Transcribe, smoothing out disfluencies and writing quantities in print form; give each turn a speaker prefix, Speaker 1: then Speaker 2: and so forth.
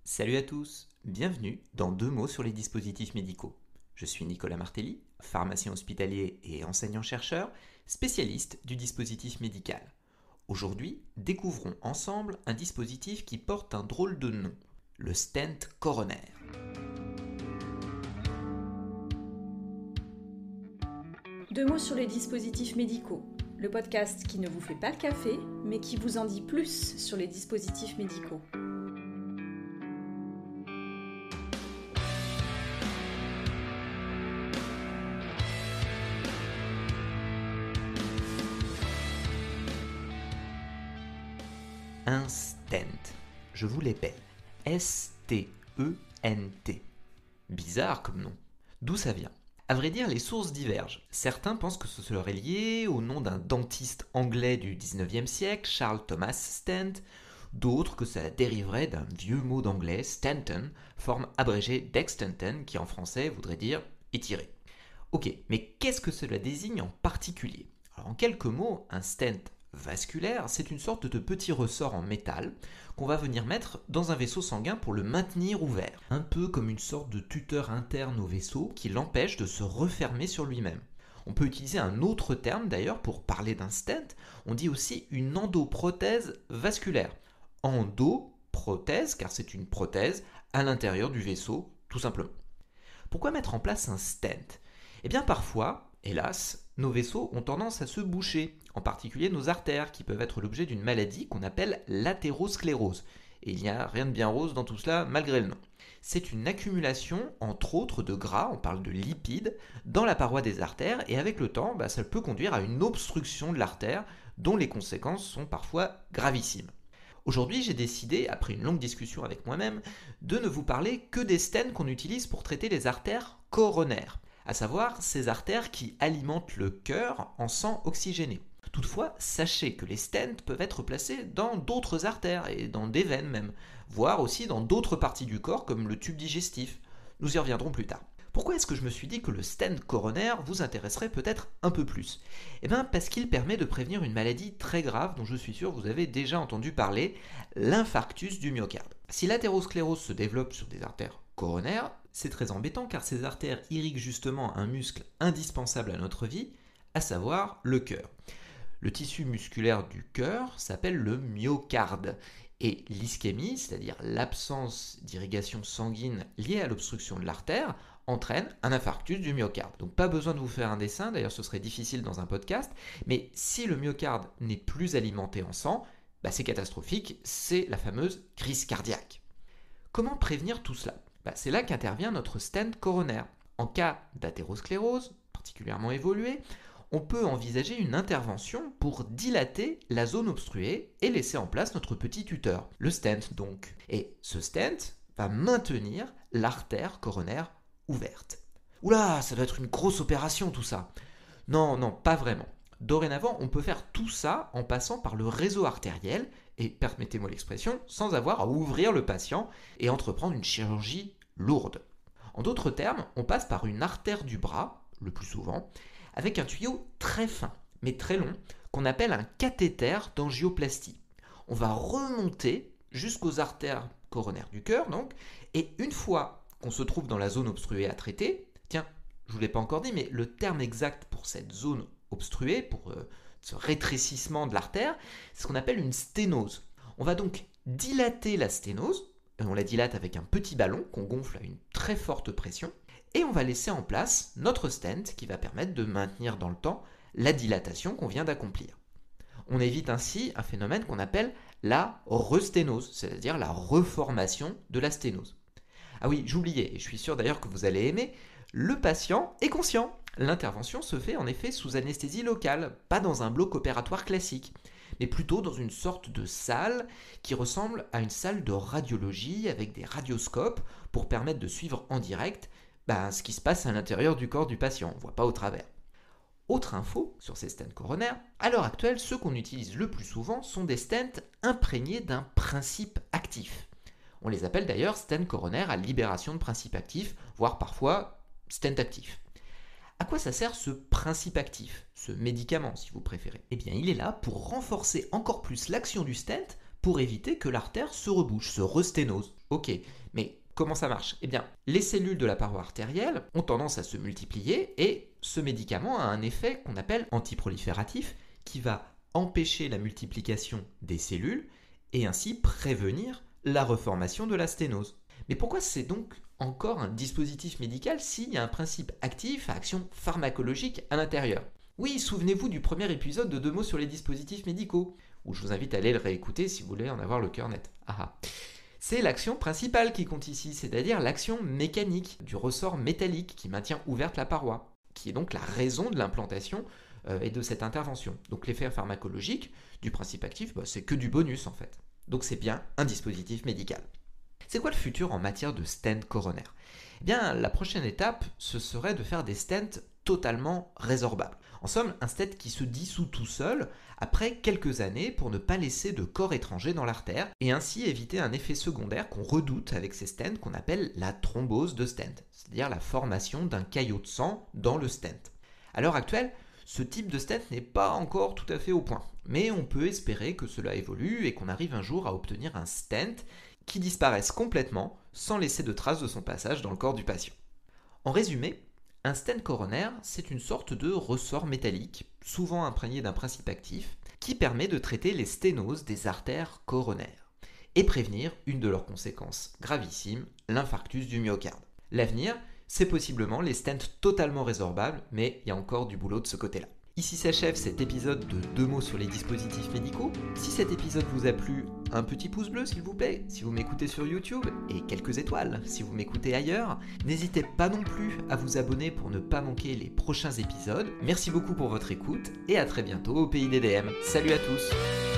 Speaker 1: Salut à tous, bienvenue dans 2 mots sur les dispositifs médicaux. Je suis Nicolas Martelly, pharmacien hospitalier et enseignant-chercheur, spécialiste du dispositif médical. Aujourd'hui, découvrons ensemble un dispositif qui porte un drôle de nom, le stent coronaire.
Speaker 2: Deux mots sur les dispositifs médicaux, le podcast qui ne vous fait pas le café, mais qui vous en dit plus sur les dispositifs médicaux.
Speaker 1: Un stent, je vous l'épelle, S-T-E-N-T. Bizarre comme nom. D'où ça vient ? À vrai dire, les sources divergent. Certains pensent que ce serait lié au nom d'un dentiste anglais du 19e siècle, Charles Thomas Stent, d'autres que ça dériverait d'un vieux mot d'anglais, Stanton, forme abrégée d'Extenton, qui en français voudrait dire étiré. Ok, mais qu'est-ce que cela désigne en particulier ? Alors, en quelques mots, un stent vasculaire, c'est une sorte de petit ressort en métal qu'on va venir mettre dans un vaisseau sanguin pour le maintenir ouvert. Un peu comme une sorte de tuteur interne au vaisseau qui l'empêche de se refermer sur lui-même. On peut utiliser un autre terme d'ailleurs pour parler d'un stent, on dit aussi une endoprothèse vasculaire. Endoprothèse car c'est une prothèse à l'intérieur du vaisseau tout simplement. Pourquoi mettre en place un stent ? Eh bien parfois, hélas, nos vaisseaux ont tendance à se boucher, en particulier nos artères, qui peuvent être l'objet d'une maladie qu'on appelle l'athérosclérose. Et il n'y a rien de bien rose dans tout cela, malgré le nom. C'est une accumulation, entre autres, de gras, on parle de lipides, dans la paroi des artères, et avec le temps, ça peut conduire à une obstruction de l'artère, dont les conséquences sont parfois gravissimes. Aujourd'hui, j'ai décidé, après une longue discussion avec moi-même, de ne vous parler que des stents qu'on utilise pour traiter les artères coronaires, à savoir ces artères qui alimentent le cœur en sang oxygéné. Toutefois, sachez que les stents peuvent être placés dans d'autres artères et dans des veines même, voire aussi dans d'autres parties du corps comme le tube digestif. Nous y reviendrons plus tard. Pourquoi est-ce que je me suis dit que le stent coronaire vous intéresserait peut-être un peu plus ? Eh bien parce qu'il permet de prévenir une maladie très grave dont je suis sûr vous avez déjà entendu parler, l'infarctus du myocarde. Si l'athérosclérose se développe sur des artères coronaires, c'est très embêtant car ces artères irriguent justement un muscle indispensable à notre vie, à savoir le cœur. Le tissu musculaire du cœur s'appelle le myocarde et l'ischémie, c'est-à-dire l'absence d'irrigation sanguine liée à l'obstruction de l'artère, entraîne un infarctus du myocarde. Donc pas besoin de vous faire un dessin, d'ailleurs ce serait difficile dans un podcast, mais si le myocarde n'est plus alimenté en sang, c'est catastrophique, c'est la fameuse crise cardiaque. Comment prévenir tout cela ? C'est là qu'intervient notre stent coronaire. En cas d'athérosclérose, particulièrement évoluée, on peut envisager une intervention pour dilater la zone obstruée et laisser en place notre petit tuteur, le stent donc. Et ce stent va maintenir l'artère coronaire ouverte. Oula, ça doit être une grosse opération tout ça. Non, pas vraiment. Dorénavant, on peut faire tout ça en passant par le réseau artériel et, permettez-moi l'expression, sans avoir à ouvrir le patient et entreprendre une chirurgie lourde. En d'autres termes, on passe par une artère du bras, le plus souvent, avec un tuyau très fin, mais très long, qu'on appelle un cathéter d'angioplastie. On va remonter jusqu'aux artères coronaires du cœur, donc, et une fois qu'on se trouve dans la zone obstruée à traiter, tiens, je ne vous l'ai pas encore dit, mais le terme exact pour cette zone obstruée, pour ce rétrécissement de l'artère, c'est ce qu'on appelle une sténose. On va donc dilater la sténose, on la dilate avec un petit ballon qu'on gonfle à une très forte pression, et on va laisser en place notre stent qui va permettre de maintenir dans le temps la dilatation qu'on vient d'accomplir. On évite ainsi un phénomène qu'on appelle la resténose, c'est-à-dire la reformation de la sténose. Ah oui, j'oubliais, et je suis sûr d'ailleurs que vous allez aimer, le patient est conscient. L'intervention se fait en effet sous anesthésie locale, pas dans un bloc opératoire classique, mais plutôt dans une sorte de salle qui ressemble à une salle de radiologie avec des radioscopes pour permettre de suivre en direct ce qui se passe à l'intérieur du corps du patient, on ne voit pas au travers. Autre info sur ces stents coronaires, à l'heure actuelle, ceux qu'on utilise le plus souvent sont des stents imprégnés d'un principe actif. On les appelle d'ailleurs stents coronaires à libération de principe actif, voire parfois stent actif. À quoi ça sert ce principe actif, ce médicament si vous préférez ? Eh bien il est là pour renforcer encore plus l'action du stent pour éviter que l'artère se rebouche, se resténose. Ok, mais comment ça marche ? Eh bien, les cellules de la paroi artérielle ont tendance à se multiplier et ce médicament a un effet qu'on appelle antiprolifératif qui va empêcher la multiplication des cellules et ainsi prévenir la reformation de la sténose. Mais pourquoi c'est donc encore un dispositif médical s'il y a un principe actif à action pharmacologique à l'intérieur ? Oui, souvenez-vous du premier épisode de 2 mots sur les dispositifs médicaux, où je vous invite à aller le réécouter si vous voulez en avoir le cœur net. C'est l'action principale qui compte ici, c'est-à-dire l'action mécanique du ressort métallique qui maintient ouverte la paroi, qui est donc la raison de l'implantation et de cette intervention. Donc l'effet pharmacologique du principe actif, c'est que du bonus en fait. Donc c'est bien un dispositif médical. C'est quoi le futur en matière de stent coronaire ? Eh bien, la prochaine étape, ce serait de faire des stents totalement résorbables. En somme, un stent qui se dissout tout seul après quelques années pour ne pas laisser de corps étranger dans l'artère et ainsi éviter un effet secondaire qu'on redoute avec ces stents qu'on appelle la thrombose de stent, c'est-à-dire la formation d'un caillot de sang dans le stent. À l'heure actuelle, ce type de stent n'est pas encore tout à fait au point, mais on peut espérer que cela évolue et qu'on arrive un jour à obtenir un stent qui disparaisse complètement sans laisser de traces de son passage dans le corps du patient. En résumé, un stent coronaire, c'est une sorte de ressort métallique, souvent imprégné d'un principe actif, qui permet de traiter les sténoses des artères coronaires et prévenir une de leurs conséquences gravissimes, l'infarctus du myocarde. L'avenir, c'est possiblement les stents totalement résorbables, mais il y a encore du boulot de ce côté-là. Ici s'achève cet épisode de 2 mots sur les dispositifs médicaux. Si cet épisode vous a plu, un petit pouce bleu s'il vous plaît, si vous m'écoutez sur YouTube, et quelques étoiles si vous m'écoutez ailleurs. N'hésitez pas non plus à vous abonner pour ne pas manquer les prochains épisodes. Merci beaucoup pour votre écoute, et à très bientôt au pays des DM. Salut à tous!